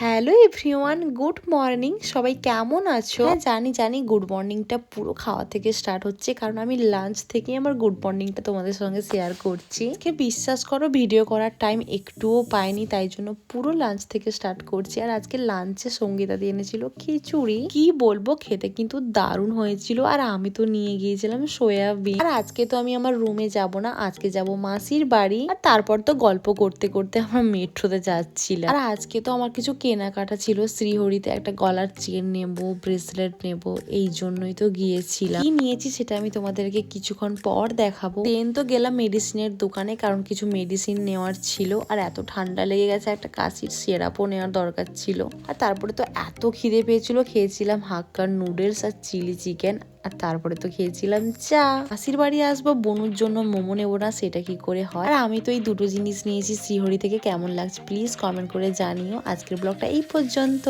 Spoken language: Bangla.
Hello everyone, good morning. সবাই কেমন আছো? হ্যাঁ জানি গুড মর্নিংটা পুরো খাওয়া থেকে স্টার্ট হচ্ছে, কারণ আমি লাঞ্চ থেকেই আমার গুড মর্নিংটা তোমাদের সঙ্গে শেয়ার করছি। বিশ্বাস করো, ভিডিও করার টাইম একটুও পাইনি, তাই জন্য পুরো লাঞ্চ থেকে স্টার্ট করছি। আর আজকে লাঞ্চে সঙ্গীতা দিয়ে এনেছিল খিচুড়ি। কি বলবো, খেতে কিন্তু দারুণ হয়েছিল। আর আমি তো নিয়ে গিয়েছিলাম সয়াবিন। আর আজকে তো আমি আমার রুমে যাব না, আজকে যাব মাসির বাড়ি। আর তারপর তো গল্প করতে করতে আমরা মেট্রোতে যাচ্ছিলাম। আর আজকে তো আমার কিছু কেনাকাটা ছিল, শ্রীহরিতে একটা গলার চেন নেব, ব্রেসলেট নেব, এই জন্যই তো গিয়েছিলাম। কি নিয়েছি সেটা আমি তোমাদেরকে কিছুক্ষণ পর দেখাবো। দেন তো গেলাম মেডিসিনের দোকানে, কারণ কিছু মেডিসিন নেওয়ার ছিল। আর এত ঠান্ডা লেগে গেছে, একটা কাশির সিরাপও নেওয়ার দরকার ছিল। আর তারপরে তো এত খিদে পেয়েছিল, খেয়েছিলাম হাক্কার নুডলস আর চিলি চিকেন। আর তারপরে তো খেয়েছিলাম চা। মাসির বাড়ি আসবো, বনুর জন্য মোমো নেবো না, সেটা কি করে হয়। আর আমি তো এই দুটো জিনিস নিয়েছি শ্রীহরি থেকে। কেমন লাগছে প্লিজ কমেন্ট করে জানিও। আজকের ব্লগটা এই পর্যন্ত।